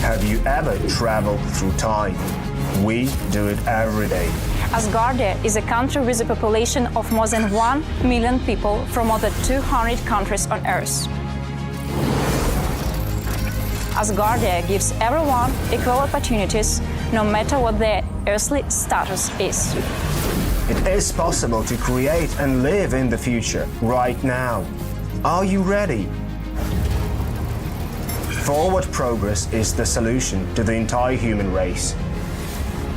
Have you ever traveled through time? We do it every day. Asgardia is a country with a population of more than 1 million people from more than 200 countries on Earth. Asgardia gives everyone equal opportunities, no matter what their earthly status is. It is possible to create and live in the future right now. Are you ready? Forward progress is the solution to the entire human race.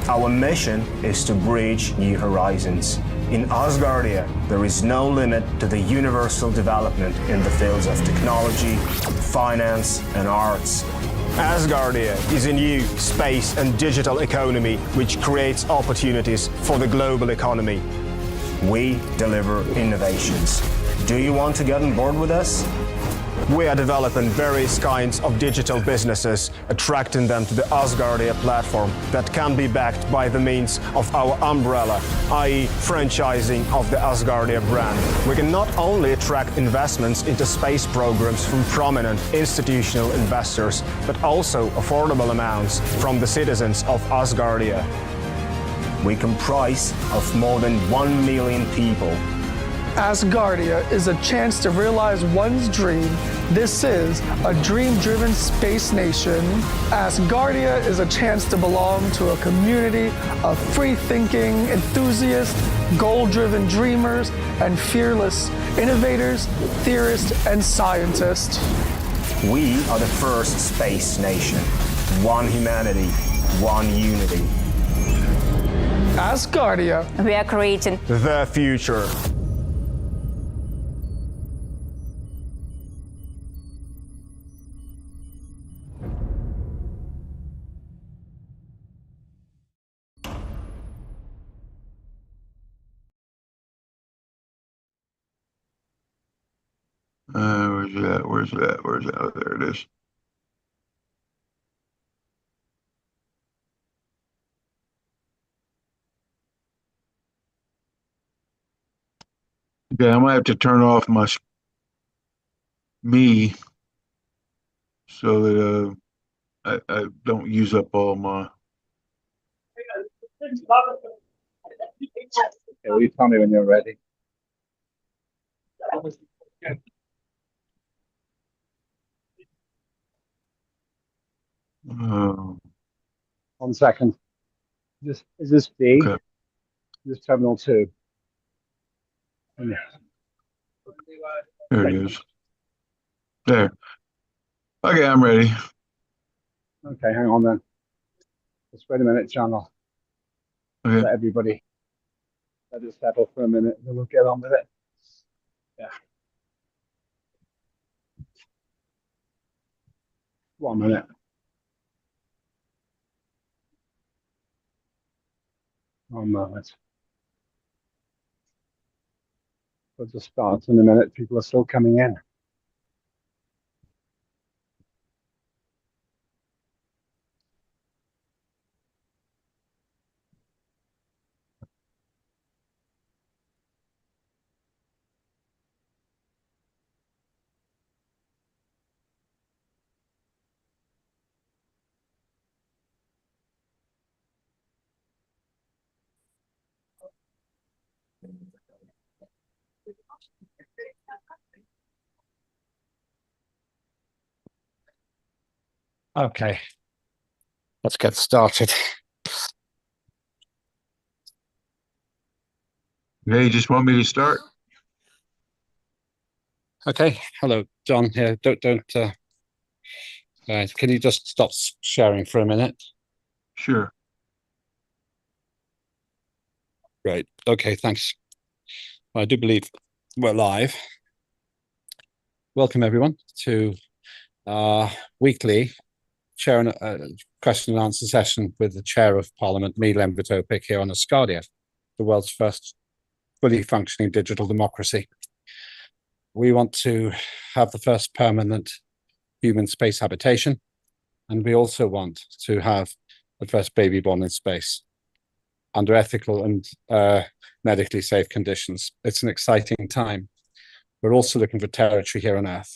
Our mission is to bridge new horizons. In Asgardia, there is no limit to the universal development in the fields of technology, finance, and arts. Asgardia is a new space and digital economy which creates opportunities for the global economy. We deliver innovations. Do you want to get on board with us? We are developing various kinds of digital businesses, attracting them to the Asgardia platform that can be backed by the means of our umbrella, i.e. franchising of the Asgardia brand. We can not only attract investments into space programs from prominent institutional investors, but also affordable amounts from the citizens of Asgardia. We comprise of more than 1 million people. Asgardia is a chance to realize one's dream. This is a dream-driven space nation. Asgardia is a chance to belong to a community of free-thinking enthusiasts, goal-driven dreamers, and fearless innovators, theorists, and scientists. We are the first space nation. One humanity, one unity. Asgardia. We are creating the future. Where's that? Where's that? Where's that? Oh, there it is. Okay, I might have to turn off my me so that I don't use up all my. Okay, will you tell me when you're ready? Oh, 1 second. Is this B? okay. This terminal 2. Yeah. There it is. There. Okay, I'm ready. Okay, hang on then. Just wait a minute, John. I'll Okay. let everybody let it settle for a minute, and then we'll get on with it. Yeah. 1 minute. One moment. We'll just start in a minute. People are still coming in. Okay, let's get started. Okay, you just want me to start? Okay, hello, John here. Don't. Can you just stop sharing for a minute? Sure. Great. Okay, thanks. I do believe we're live. Welcome everyone to our weekly question and answer session with the Chair of Parliament, me, Len Vitopic, here on Asgardia, the world's first fully functioning digital democracy. We want to have the first permanent human space habitation, and we also want to have the first baby born in space under ethical and medically safe conditions. It's an exciting time. We're also looking for territory here on Earth.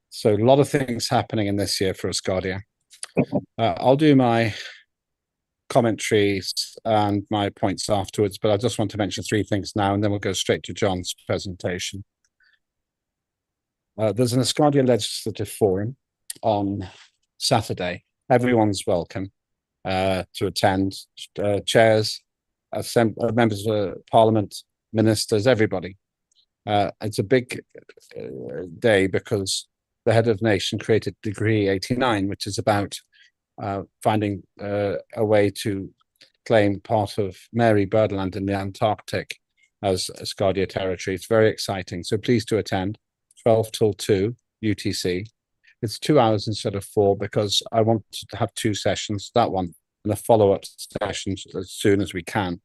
So a lot of things happening in this year for Asgardia. I'll do my commentaries and my points afterwards, but I just want to mention three things now, and then we'll go straight to John's presentation. There's an Asgardia Legislative Forum on Saturday. Everyone's welcome to attend. Chairs, members of Parliament, ministers, everybody. It's a big day because the head of nation created Decree 89, which is about finding a way to claim part of Mary Birdland in the Antarctic as Asgardia territory. It's very exciting. So please do attend, 12 till 2 UTC. It's 2 hours instead of 4 because I want to have 2 sessions, that one and a follow-up session as soon as we can.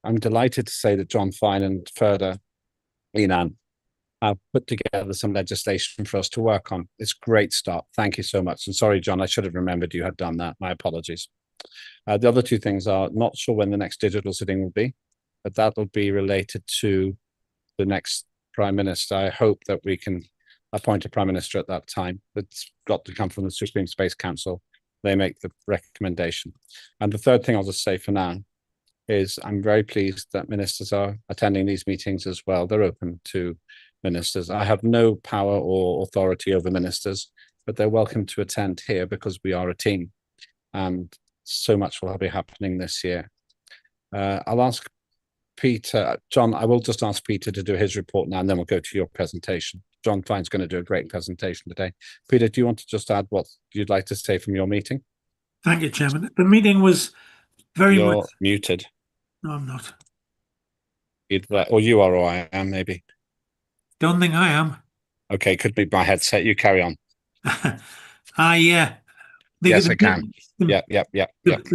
I'm delighted to say that John Fine and further Enan have put together some legislation for us to work on. It's a great start. Thank you so much. And sorry, John, I should have remembered you had done that. My apologies. The other 2 things are not sure when the next digital sitting will be, but that will be related to the next Prime Minister. I hope that we can appoint a Prime Minister at that time. It's got to come from the Supreme Space Council. They make the recommendation. And the third thing I'll just say for now is I'm very pleased that ministers are attending these meetings as well. They're open to ministers. I have no power or authority over ministers, but they're welcome to attend here because we are a team. And so much will be happening this year. I'll ask Peter, John, I will just ask Peter to do his report now, and then we'll go to your presentation. John Fine's going to do a great presentation today. Peter, do you want to just add what you'd like to say from your meeting? Thank you, Chairman. The meeting was very You're much... muted. No, I'm not. Or you are, or I am, maybe. Don't think I am. Okay, could be my headset. You carry on. Yes, I can. The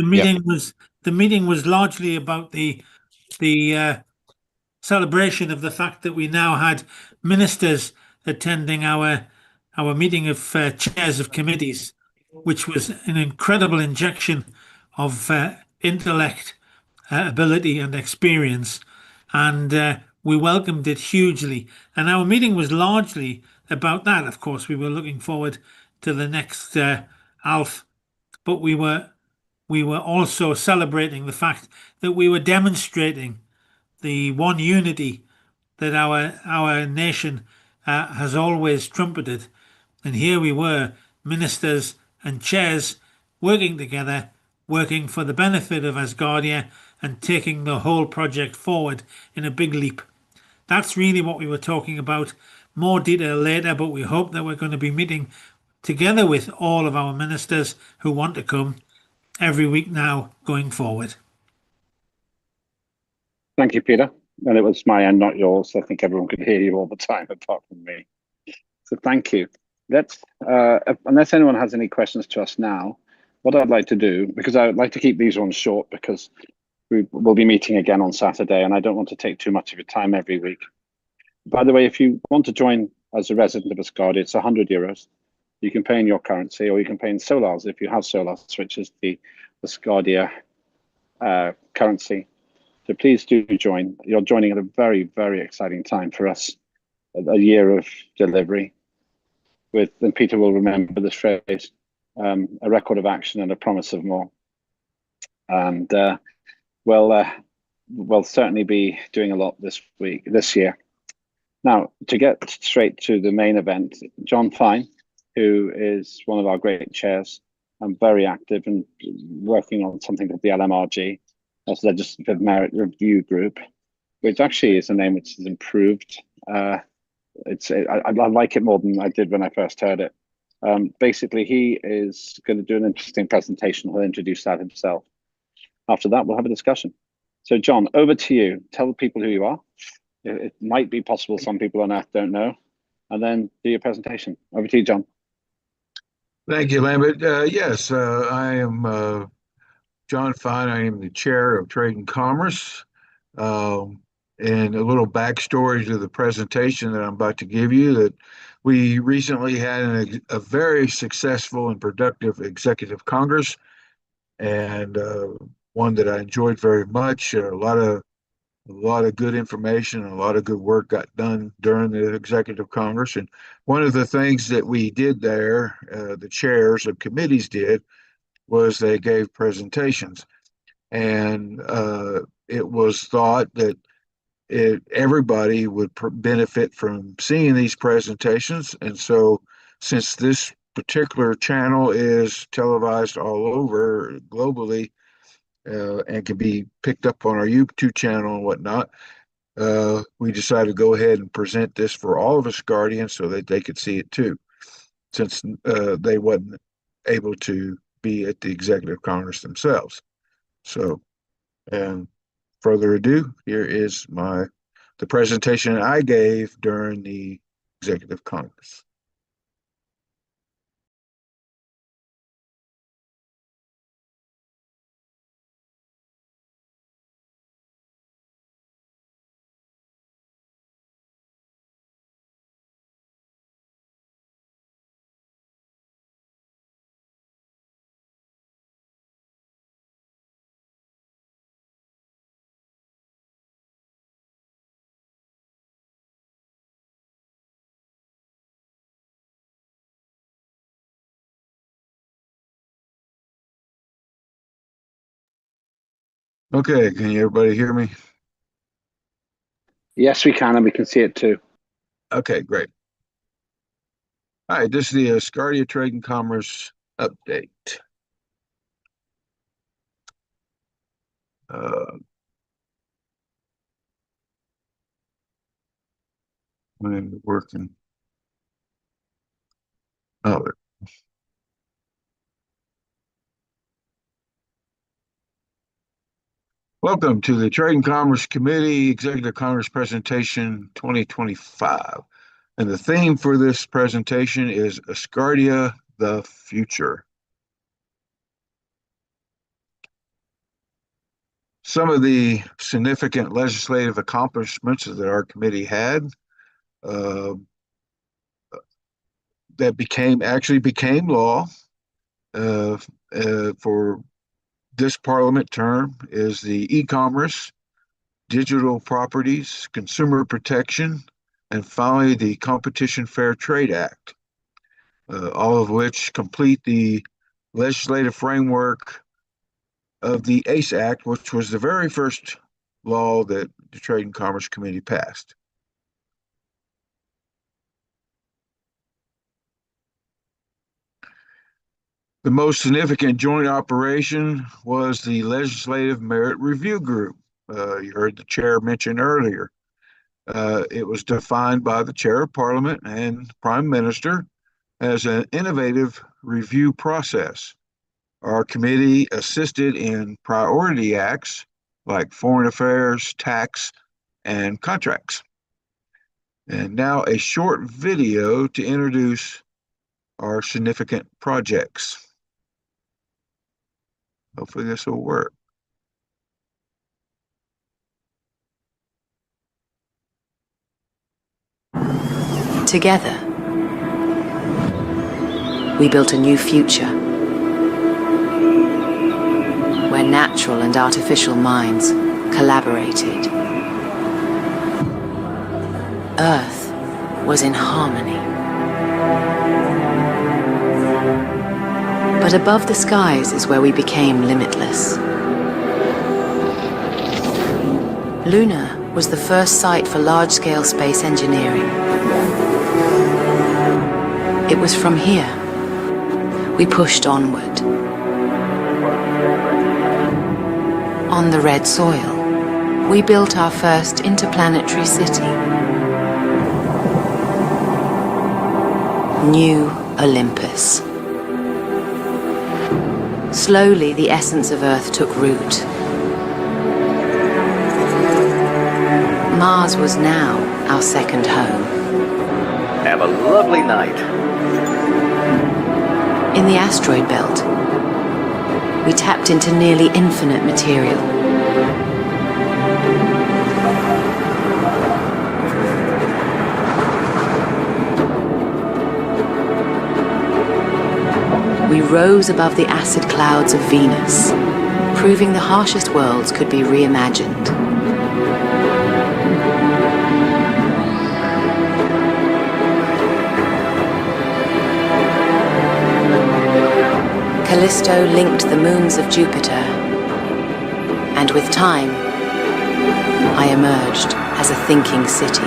meeting was largely about the celebration of the fact that we now had ministers attending our meeting of chairs of committees, which was an incredible injection of intellect, ability and experience, and we welcomed it hugely. And our meeting was largely about that. Of course, we were looking forward to the next ALF, but we were also celebrating the fact that we were demonstrating the one unity that our nation has always trumpeted. And here we were, ministers and chairs working together, working for the benefit of Asgardia and taking the whole project forward in a big leap. That's really what we were talking about. More detail later, but we hope that we're going to be meeting together with all of our ministers who want to come every week now going forward. Thank you, Peter. And it was my end, not yours. I think everyone could hear you all the time apart from me. So thank you. Let's, unless anyone has any questions to us now, what I'd like to do, because I would like to keep these ones short because we will be meeting again on Saturday and I don't want to take too much of your time every week. By the way, if you want to join as a resident of Asgardia, it's €100. You can pay in your currency or you can pay in Solars if you have Solars, which is the Asgardia currency. So please do join. You're joining at a very, very exciting time for us. A year of delivery with, and Peter will remember this phrase, a record of action and a promise of more. And we'll certainly be doing a lot this year. Now, to get straight to the main event, John Fine, who is one of our great chairs and very active and working on something called the LMRG, that's Legislative Merit Review Group, which actually is a name which is improved. I like it more than I did when I first heard it. Basically, he is going to do an interesting presentation. He'll introduce that himself. After that, we'll have a discussion. So, John, over to you. Tell people who you are. It might be possible some people on Earth don't know. And then do your presentation. Over to you, John. Thank you, Lambert. Yes, I am John Fine. I am the chair of Trade and Commerce. And a little backstory to the presentation that I'm about to give you, that we recently had a very successful and productive executive Congress, and one that I enjoyed very much. A lot of good information and a lot of good work got done during the executive Congress. And one of the things that we did there, the chairs of committees did, was they gave presentations. And it was thought that everybody would benefit from seeing these presentations. And so, since this particular channel is televised all over globally and can be picked up on our YouTube channel and whatnot, we decided to go ahead and present this for all of us Guardians so that they could see it too, since they wasn't able to be at the Executive Congress themselves. So, and further ado, here is the presentation I gave during the Executive Congress. Okay, can everybody hear me? Yes, we can, and we can see it too. Okay, great. All right, this is the Asgardia Trade and Commerce update. When working. Oh, welcome to the Trade and Commerce Committee Executive Congress Presentation 2025. And the theme for this presentation is Asgardia, the Future. Some of the significant legislative accomplishments that our committee had that actually became law for this parliament term is the e-commerce, digital properties, consumer protection, and finally the Competition Fair Trade Act, all of which complete the legislative framework of the ACE Act, which was the very first law that the Trade and Commerce Committee passed. The most significant joint operation was the Legislative Merit Review Group. You heard the chair mention earlier. It was defined by the chair of Parliament and Prime Minister as an innovative review process. Our committee assisted in priority acts like foreign affairs, tax, and contracts. And now a short video to introduce our significant projects. Hopefully this will work. Together, we built a new future where natural and artificial minds collaborated. Earth was in harmony. But above the skies is where we became limitless. Luna was the first site for large-scale space engineering. It was from here we pushed onward. On the red soil, we built our first interplanetary city. New Olympus. Slowly, the essence of Earth took root. Mars was now our second home. Have a lovely night. In the asteroid belt, we tapped into nearly infinite material. We rose above the acid clouds of Venus, proving the harshest worlds could be reimagined. Callisto linked the moons of Jupiter, and with time, I emerged as a thinking city.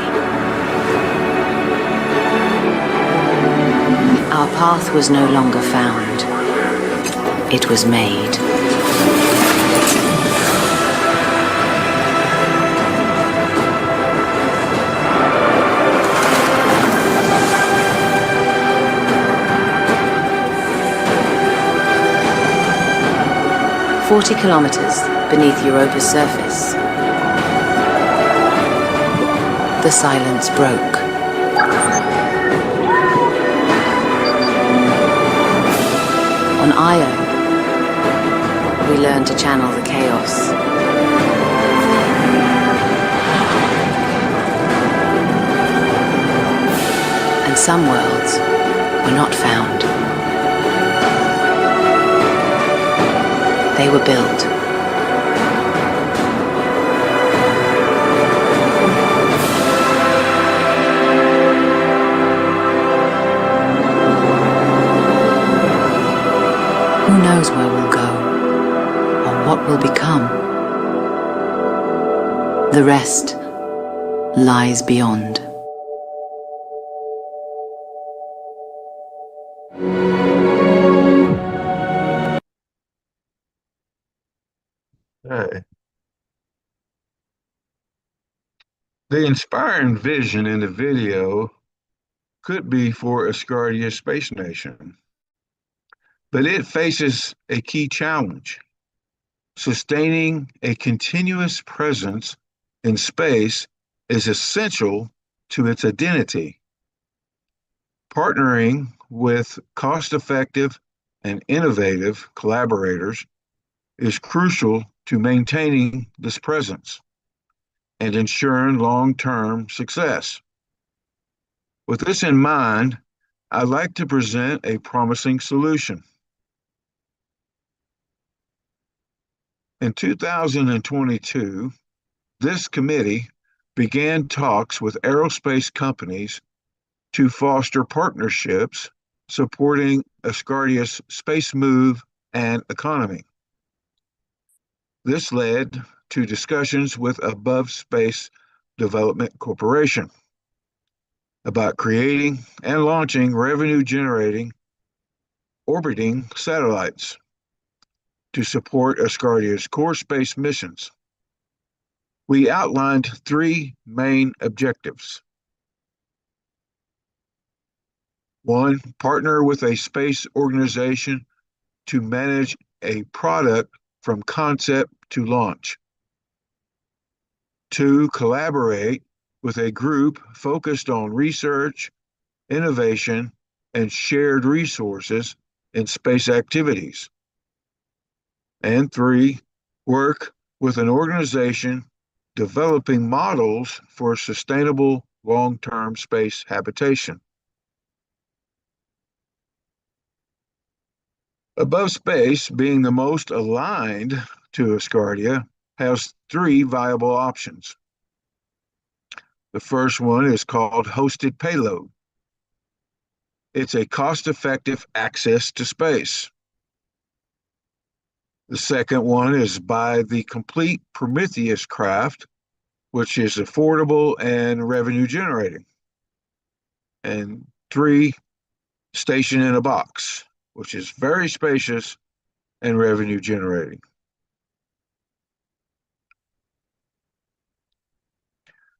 Our path was no longer found. It was made. "40 kilometers beneath Europa's surface, the silence broke. On Io, we learned to channel the chaos. And some worlds were not found. They were built. Who knows where we'll go, or what will become? The rest lies beyond. Hey. The inspiring vision in the video could be for Asgardia Space Nation, but it faces a key challenge. Sustaining a continuous presence in space is essential to its identity. Partnering with cost-effective and innovative collaborators is crucial to maintaining this presence and ensuring long-term success. With this in mind, I'd like to present a promising solution. In 2022, this committee began talks with aerospace companies to foster partnerships supporting Asgardia's space move and economy. This led to discussions with Above Space Development Corporation about creating and launching revenue-generating orbiting satellites to support Asgardia's core space missions. We outlined three main objectives. One, partner with a space organization to manage a product from concept to launch. Two, collaborate with a group focused on research, innovation, and shared resources in space activities. And three, work with an organization developing models for sustainable long-term space habitation. Above Space, being the most aligned to Asgardia, has three viable options. The first one is called hosted payload. It's a cost-effective access to space. The second one is by the complete Prometheus craft, which is affordable and revenue generating. And three, station in a box, which is very spacious and revenue generating.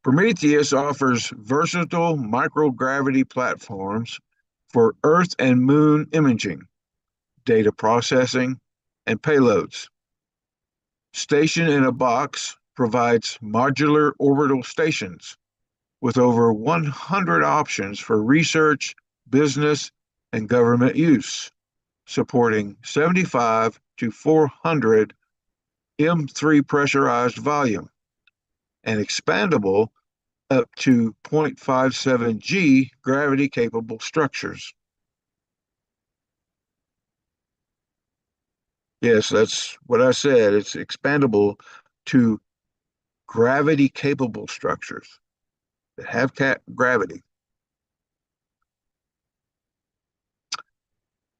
Prometheus offers versatile microgravity platforms for Earth and Moon imaging, data processing, and payloads. Station in a Box provides modular orbital stations with over 100 options for research, business, and government use, supporting 75 to 400 M3 pressurized volume and expandable up to 0.57 G gravity-capable structures. Yes, that's what I said. It's expandable to gravity-capable structures that have gravity.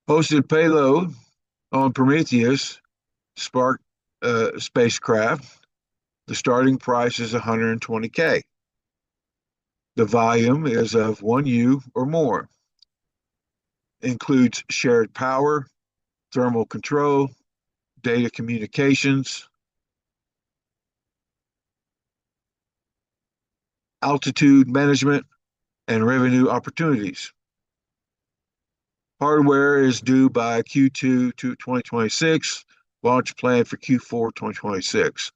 Hosted payload On Prometheus Spark spacecraft, the starting price is 120K. The volume is of 1U or more. Includes shared power, thermal control, data communications, altitude management, and revenue opportunities. Hardware is due by Q2 2026, launch planned for Q4 2026.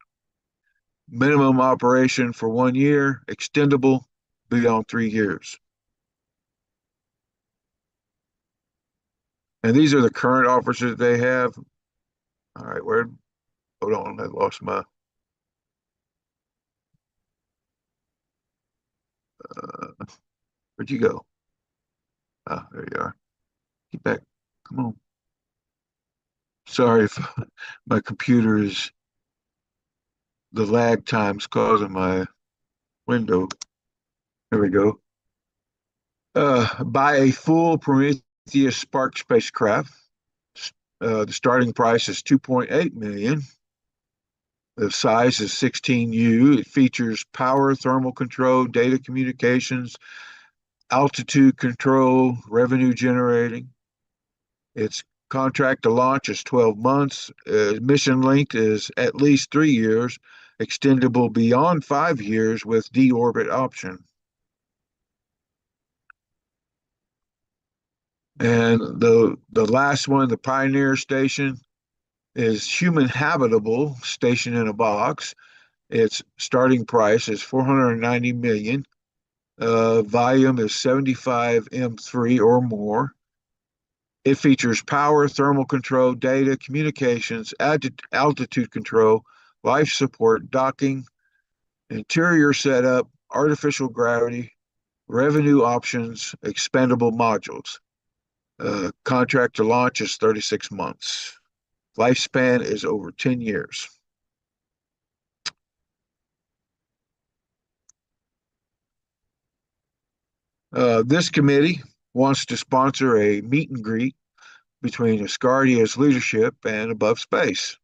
Minimum operation for 1 year, extendable beyond 3 years. And these are the current offers that they have. All right, hold on, I lost my, where'd you go? Ah, there you are. Get back, come on. Sorry if my computer is, the lag time's causing my window. There we go. Buy a full Prometheus Spark spacecraft. The starting price is 2.8 million. The size is 16U. It features power, thermal control, data communications, altitude control, revenue generating. Its contract to launch is 12 months. Mission length is at least 3 years, extendable beyond 5 years with deorbit option. And the last one, the Pioneer station, is human habitable, station in a box. Its starting price is 490 million. Volume is 75 M3 or more. It features power, thermal control, data, communications, altitude control, life support, docking, interior setup, artificial gravity, revenue options, expendable modules. Contract to launch is 36 months. Lifespan is over 10 years. This committee wants to sponsor a meet and greet between Asgardia's leadership and Above Space,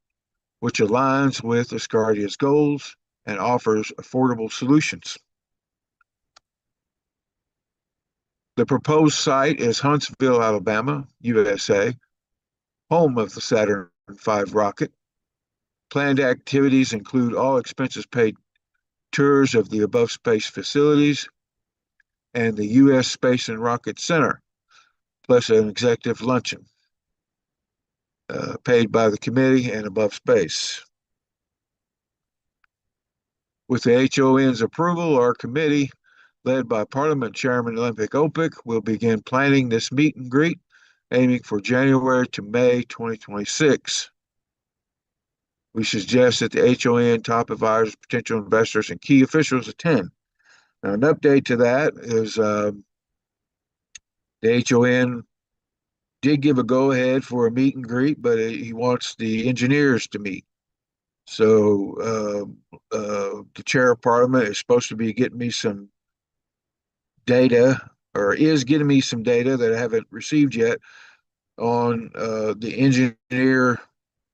which aligns with Asgardia's goals and offers affordable solutions. The proposed site is Huntsville, Alabama, USA, home of the Saturn V rocket. Planned activities include all expenses paid tours of the Above Space facilities and the U.S. Space and Rocket Center, plus an executive luncheon paid by the committee and Above Space. With the HON's approval, our committee, led by Parliament Chairman Olympic Opik, will begin planning this meet and greet, aiming for January to May 2026. We suggest that the HON top advisors, potential investors, and key officials attend. Now, an update to that is the HON did give a go-ahead for a meet and greet, but he wants the engineers to meet. So the chair of Parliament is supposed to be getting me some data, or is getting me some data that I haven't received yet on the engineer,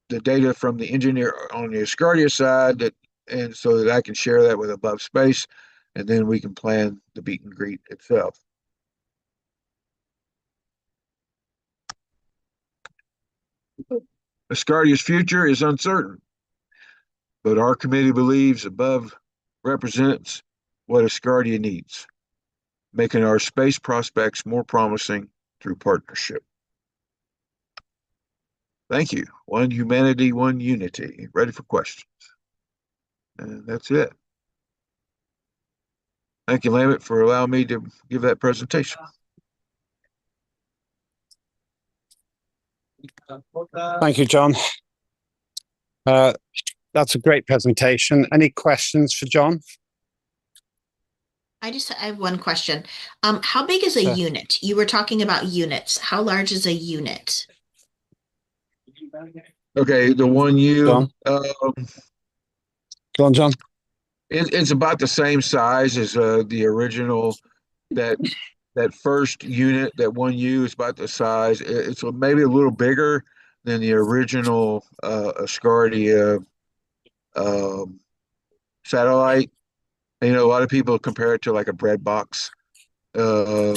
the data from the engineer on the Asgardia side, and so that I can share that with Above Space, and then we can plan the meet and greet itself. Asgardia's future is uncertain, but our committee believes Above represents what Asgardia needs, making our space prospects more promising through partnership. Thank you. One humanity, one unity. Ready for questions? And that's it. Thank you, Lambert, for allowing me to give that presentation. Thank you, John. That's a great presentation. Any questions for John? I have one question. How big is a unit? You were talking about units. How large is a unit? Okay, the 1U. Go on, John. It's about the same size as the original. That first unit, that 1U, is about the size. It's maybe a little bigger than the original Asgardia satellite. And, a lot of people compare it to like a bread box. I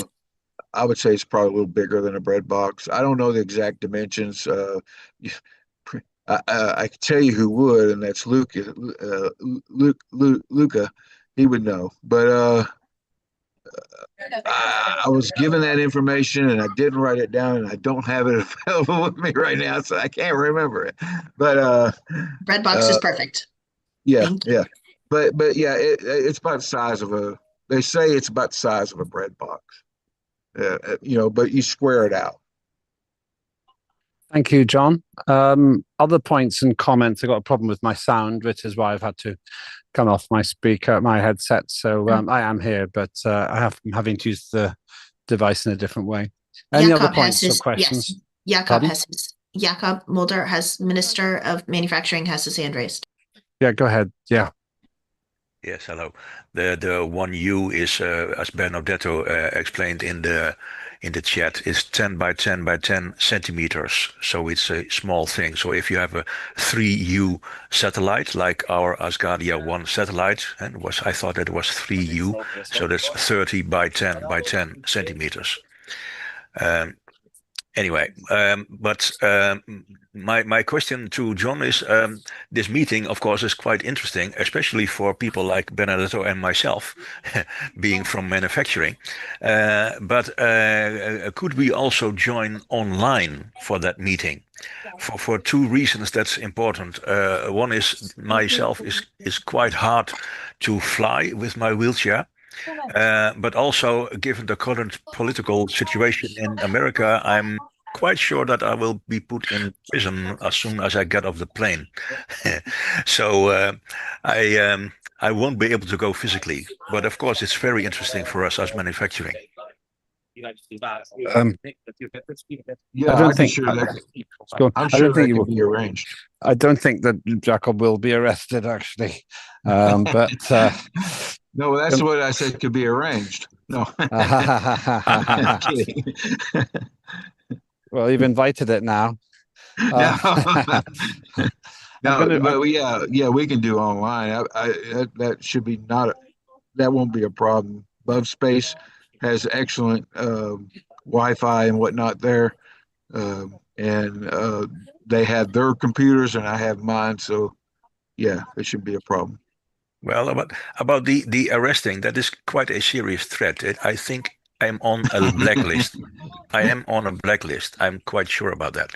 would say it's probably a little bigger than a bread box. I don't know the exact dimensions. I can tell you who would, and that's Luca. Luca, he would know. But I was given that information and I didn't write it down, and I don't have it available with me right now, so I can't remember it. But Bread box is perfect. yeah, Thank you. yeah. But yeah, it's about the size of a. They say it's about the size of a bread box. But you square it out. Thank you, John. Other points and comments. I got a problem with my sound, which is why I've had to come off my speaker, my headset. So I am here, but I'm having to use the device in a different way. Any other points or questions? Yes, Jakob has his. Jakob Mulder, Minister of Manufacturing, has his hand raised. Yeah, go ahead. Yeah. Yes, hello. The 1U is, as Bernardetto explained in the chat, is 10 by 10 by 10 centimeters. So it's a small thing. So if you have a 3U satellite, like our Asgardia 1 satellite, and I thought it was 3U, so that's 30 by 10 by 10 centimeters. Anyway, but my question to John is, this meeting, of course, is quite interesting, especially for people like Benedetto and myself, being from manufacturing. But could we also join online for that meeting? For two reasons that's important. One is myself is quite hard to fly with my wheelchair. But also, given the current political situation in America, I'm quite sure that I will be put in prison as soon as I get off the plane. So I won't be able to go physically. But of course, it's very interesting for us as manufacturing. Yeah, I'm sure that can be arranged. I don't think that Jacob will be arrested, actually. But no, that's what I said could be arranged. No, I'm kidding. Well, you've invited it now. No, but yeah, we can do online. That should be that won't be a problem. Love Space has excellent Wi-Fi and whatnot there, and they have their computers and I have mine, so yeah, it shouldn't be a problem. Well, about the arresting, that is quite a serious threat. I think I'm on a blacklist. I am on a blacklist. I'm quite sure about that.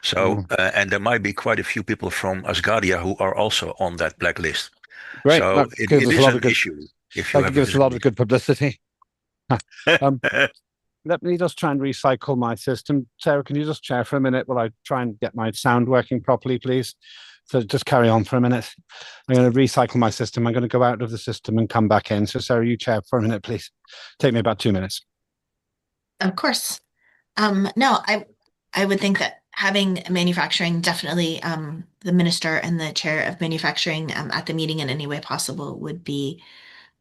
So, and there might be quite a few people from Asgardia who are also on that blacklist. Great. So it is an issue. If you that gives us a lot of good publicity. Let me just try and recycle my system. Sarah, can you just chair for a minute while I try and get my sound working properly, please? So just carry on for a minute. I'm going to recycle my system. I'm going to go out of the system and come back in. So Sarah, you chair for a minute, please. Take me about 2 minutes. Of course. No, I would think that having manufacturing, definitely the minister and the chair of manufacturing at the meeting in any way possible would be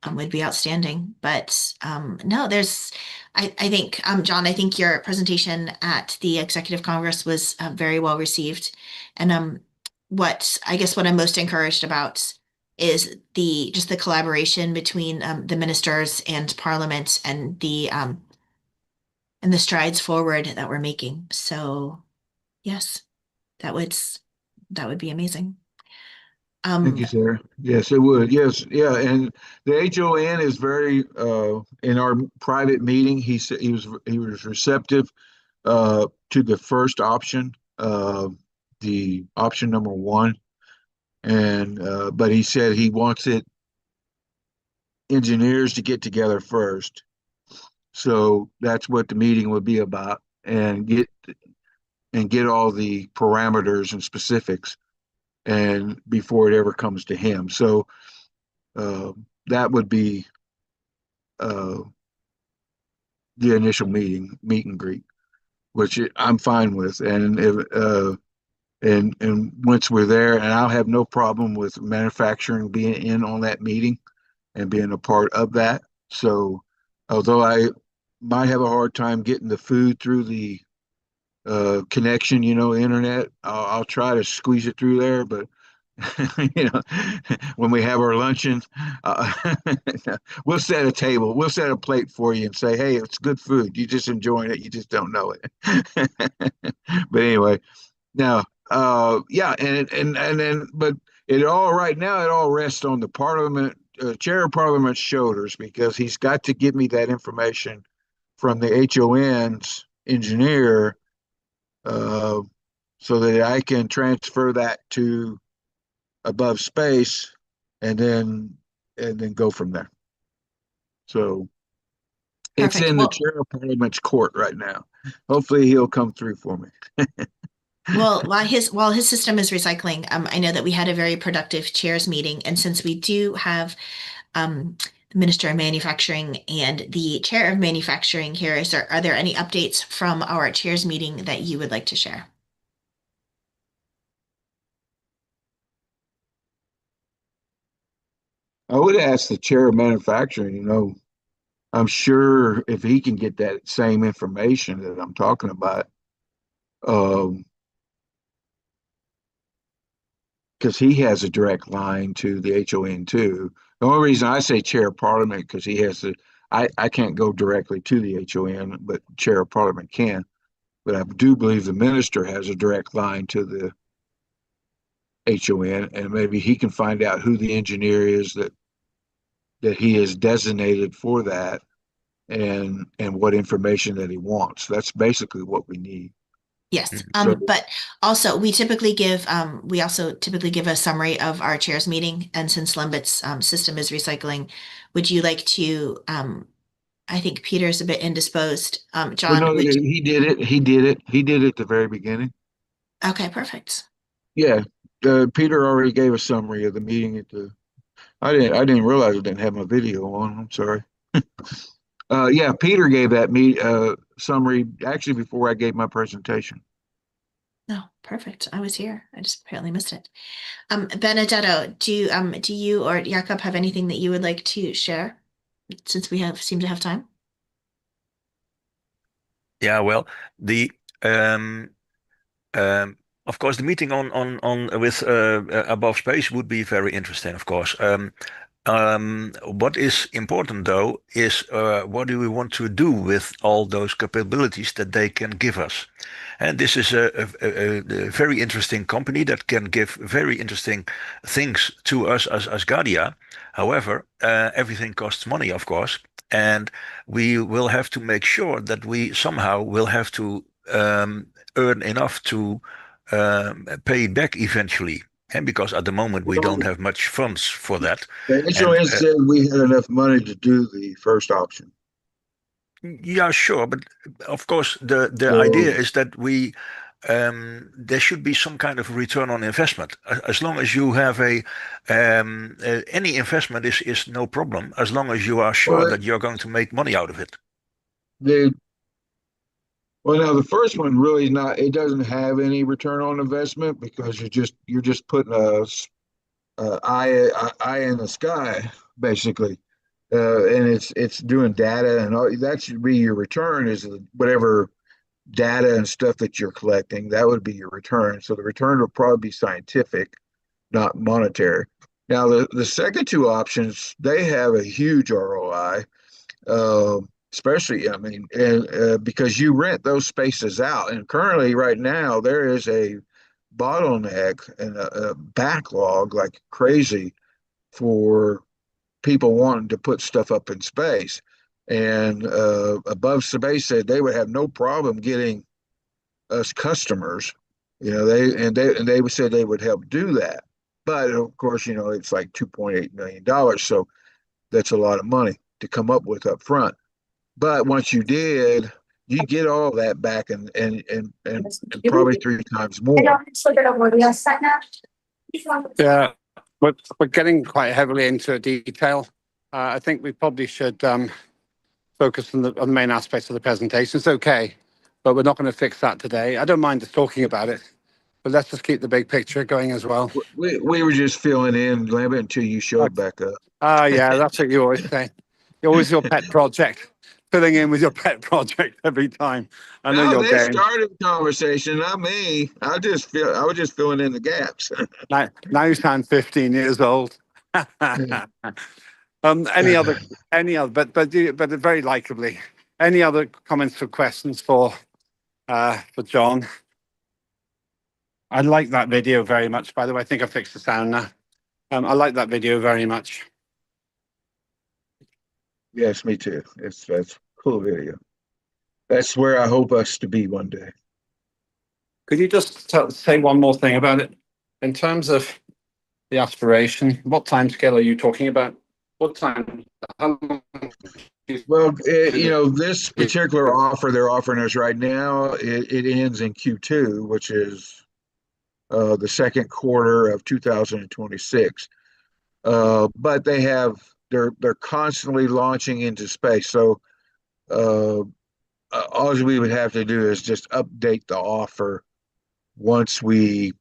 outstanding. But no, I think, John, I think your presentation at the Executive Congress was very well received. And what I'm most encouraged about is just the collaboration between the ministers and Parliament and the strides forward that we're making. So yes, that would be amazing. Thank you, Sarah. Yes, it would. Yes, yeah, and the HON is very in our private meeting. He said he was receptive to the first option, the option number 1, and but he said he wants engineers to get together first. So that's what the meeting would be about, and get all the parameters and specifics, and before it ever comes to him. So that would be the initial meet and greet, which I'm fine with. And if and once we're there, and I'll have no problem with manufacturing being in on that meeting and being a part of that. So although I might have a hard time getting the food through the connection, internet. I'll try to squeeze it through there, but when we have our luncheon, uh, we'll set a table, we'll set a plate for you and say, hey, it's good food. You just enjoying it. You just don't know it. But anyway, now, yeah, and then, but it all right now, it all rests on the chair of parliament's shoulders, because he's got to give me that information from the HON's engineer, so that I can transfer that to above space, and then go from there. So it's Perfect. in the Well, chair of parliament's court right now. Hopefully he'll come through for me. well, while his system is recycling, I know that we had a very productive chairs meeting, and since we do have the Minister of Manufacturing and the Chair of Manufacturing here, are there any updates from our chairs meeting that you would like to share? I would ask the chair of manufacturing, I'm sure if he can get that same information that I'm talking about, because he has a direct line to the HON too. The only reason I say chair of parliament, because I can't go directly to the HON, but chair of parliament can. But I do believe the minister has a direct line to the HON, and maybe he can find out who the engineer is that he is designated for that, and what information that he wants. That's basically what we need. Yes, So, but also we also typically give a summary of our chairs meeting, and since Lembit's system is recycling, would you like to? I think Peter's a bit indisposed. well, John, no, he did it. He did it at the very beginning. okay, perfect. Yeah, Peter already gave a summary of the meeting at the. I didn't realize I didn't have my video on. I'm sorry. Yeah, Peter gave that summary actually before I gave my presentation. No, perfect. I was here. I just apparently missed it. Benedetto, do you or Jakob have anything that you would like to share, since we seem to have time? Yeah, well, the of course the meeting on with above space would be very interesting, of course. What is important though is what do we want to do with all those capabilities that they can give us? And this is a very interesting company that can give very interesting things to us as Asgardia. However, everything costs money, of course, and we will have to make sure that we somehow will have to earn enough to pay back eventually. And because at the moment we don't have much funds for that. The And HON said we had enough money to do the first option. yeah, sure, but of course the So, idea is that there should be some kind of return on investment. As long as you have any investment is no problem, as long as you are sure well, that you're going to make money out of it. the well, now the first one really not. It doesn't have any return on investment, because you're just putting a eye in the sky basically, and it's doing data, and all that should be your return, is whatever data and stuff that you're collecting. That would be your return. So the return will probably be scientific, not monetary. Now the second two options, they have a huge ROI, especially, I mean, and because you rent those spaces out, and currently right now there is a bottleneck and a backlog like crazy for people wanting to put stuff up in space. And Above Space said they would have no problem getting us customers. They said they would help do that. But of course, it's like $2.8 million. So that's a lot of money to come up with up front. But once you did, you get all that back, and probably three times more. Yeah, we're getting quite heavily into detail. I think we probably should focus on the main aspects of the presentation. It's okay, but we're not going to fix that today. I don't mind just talking about it, but let's just keep the big picture going as well. We were just filling in, Lambert, until you showed back up. Yeah, that's what you always say. You're always your pet project. filling in with your pet project every time. I know No, your they game. started the conversation, not me. I was just filling in the gaps. Now you sound 15 years old. Any other, but very likably. Any other comments or questions for John? I like that video very much. By the way, I think I fixed the sound now. I like that video very much. Yes, me too. That's a cool video. That's where I hope us to be one day. Could you just say one more thing about it? In terms of the aspiration, what time scale are you talking about? What time? How long? Well, this particular offer they're offering us right now, it ends in Q2, which is the second quarter of 2026. But they're constantly launching into space. So all we would have to do is just update the offer once we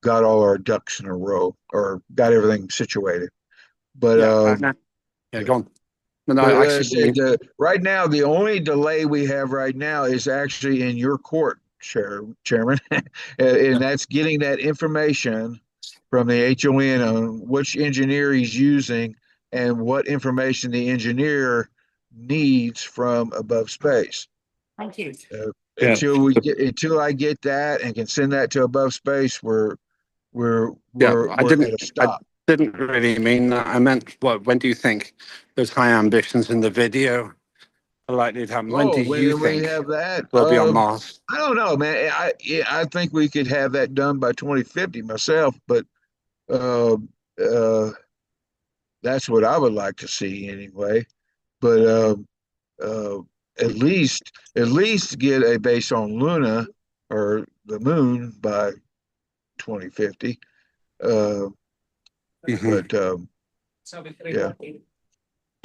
got all our ducks in a row or got everything situated. But go on. No, actually, right now, the only delay we have right now is actually in your court, Chairman, and that's getting that information from the HON on which engineer he's using and what information the engineer needs from above space. Thank you. Until I get that and can send that to above space, we're at a stop. I didn't really mean that. I meant, when do you think those high ambitions in the video are likely to happen? When do you think we have that? We'll be on Mars? I don't know, man. I think we could have that done by 2050 myself, but that's what I would like to see anyway. But at least get a base on Luna or the moon by 2050. But yeah.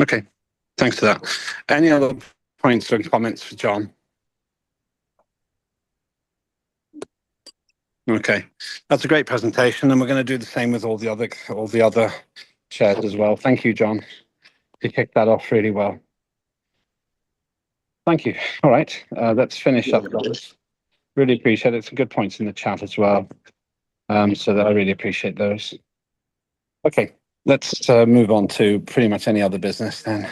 Okay, thanks for that. Any other points or comments for John? Okay, that's a great presentation, and we're going to do the same with all the other chairs as well. Thank you, John. You kicked that off really well. Thank you. All right, let's finish up. Really appreciate it. Some good points in the chat as well. So that I really appreciate those. Okay, let's move on to pretty much any other business then.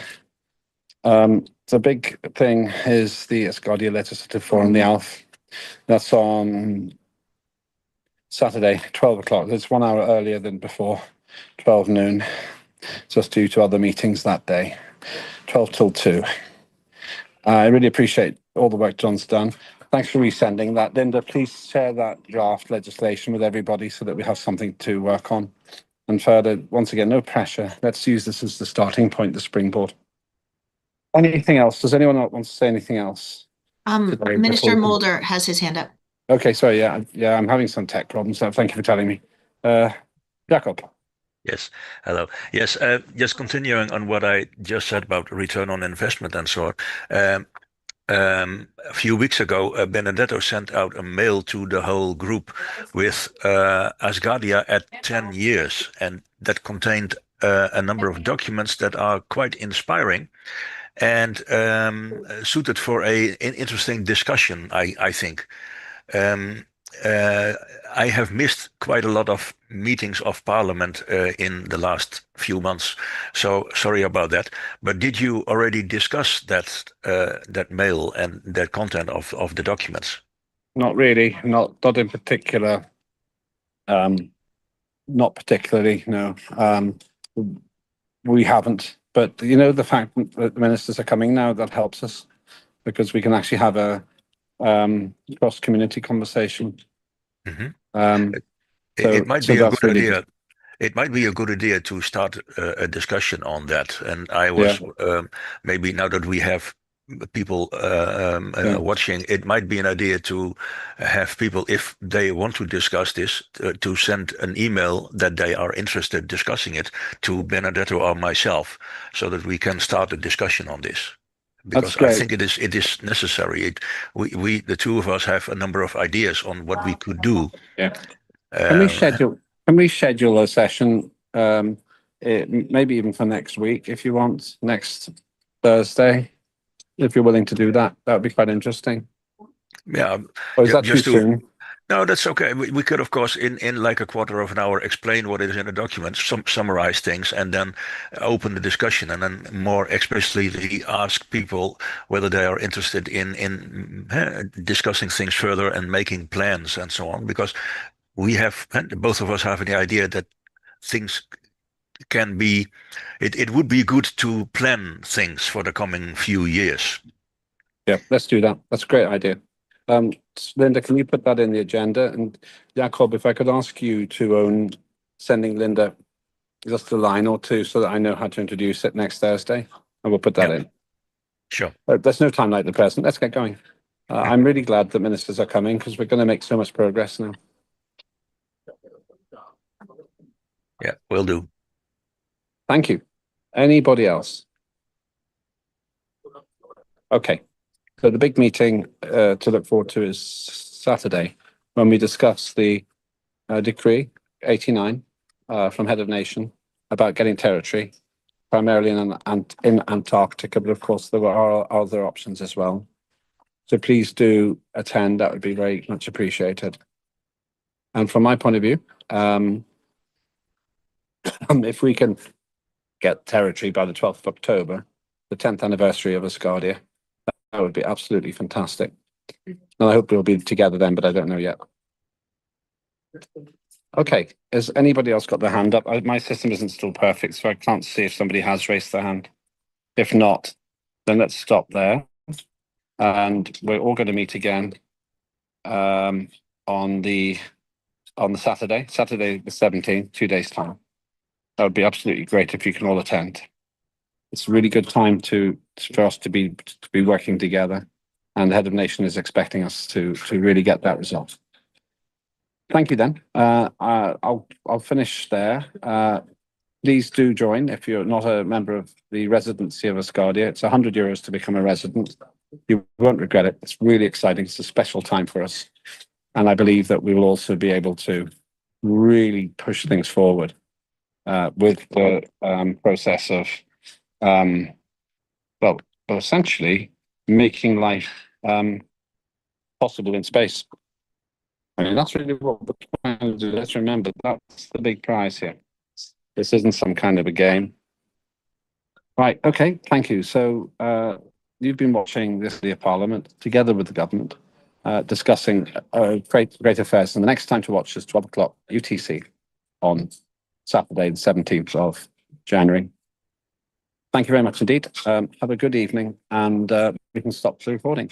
The big thing is the Asgardia Legislative Forum, the ALF. That's on Saturday, 12 o'clock. It's 1 hour earlier than before, 12 noon, just due to other meetings that day, 12 till 2. I really appreciate all the work John's done. Thanks for resending that. Linda, please share that draft legislation with everybody so that we have something to work on. And further, once again, no pressure. Let's use this as the starting point, the springboard. Anything else? Does anyone want to say anything else? Minister Mulder has his hand up. Okay, sorry. Yeah, I'm having some tech problems. So thank you for telling me. Jacob. Yes, hello. Yes, just continuing on what I just said about return on investment and so on. A few weeks ago, Benedetto sent out a mail to the whole group with Asgardia at 10 years, and that contained a number of documents that are quite inspiring and suited for an interesting discussion, I think. I have missed quite a lot of meetings of Parliament in the last few months, so sorry about that. But did you already discuss that mail and the content of the documents? Not really, not in particular. Not particularly, no. We haven't. But the fact that the ministers are coming now, that helps us because we can actually have a cross-community conversation. Mm-hmm. It might be a good idea. It might be a good idea to start a discussion on that. And I was maybe now that we have people watching, it might be an idea to have people, if they want to discuss this, to send an email that they are interested in discussing it to Benedetto or myself, so that we can start a discussion on this. Because I think it is necessary. We the two of us have a number of ideas on what we could do. Yeah. Can we schedule a session? Maybe even for next week, if you want, next Thursday, if you're willing to do that, that would be quite interesting. Yeah. Or is that just too to soon? No, that's okay. We could, of course, in like a quarter of an hour, explain what is in the document, summarize things, and then open the discussion, and then more explicitly ask people whether they are interested in discussing things further and making plans and so on. Because we have, both of us have the idea that things can be, it would be good to plan things for the coming few years. Yeah, let's do that. That's a great idea. Linda, can you put that in the agenda? And Jakob, if I could ask you to sending Linda just a line or two so that I know how to introduce it next Thursday, and we'll put that in. Sure. There's no time like the present. Let's get going. I'm really glad that ministers are coming because we're going to make so much progress now. Yeah, will do. Thank you. Anybody else? Okay. So the big meeting to look forward to is Saturday, when we discuss the Decree 89 from Head of Nation about getting territory, primarily in Antarctica, but of course there are other options as well. So please do attend. That would be very much appreciated. And from my point of view, if we can get territory by the 12th of October, the 10th anniversary of Asgardia, that would be absolutely fantastic. And I hope we'll be together then, but I don't know yet. Okay, has anybody else got their hand up? My system isn't still perfect, so I can't see if somebody has raised their hand. If not, then let's stop there. And we're all going to meet again on the Saturday the 17th, 2 days' time. That would be absolutely great if you can all attend. It's a really good time for us to be working together, and the Head of Nation is expecting us to really get that result. Thank you. Then I'll finish there. Please do join if you're not a member of the residency of Asgardia. It's €100 to become a resident. You won't regret it. It's really exciting. It's a special time for us, and I believe that we will also be able to really push things forward with the process of essentially making life possible in space. I mean, that's really what we're trying to do. Let's remember that's the big prize here. This isn't some kind of a game. Right, okay, thank you. So you've been watching this Parliament together with the government, discussing great affairs. And the next time to watch is 12 o'clock UTC on Saturday, the 17th of January. Thank you very much indeed. Have a good evening, and we can stop the recording.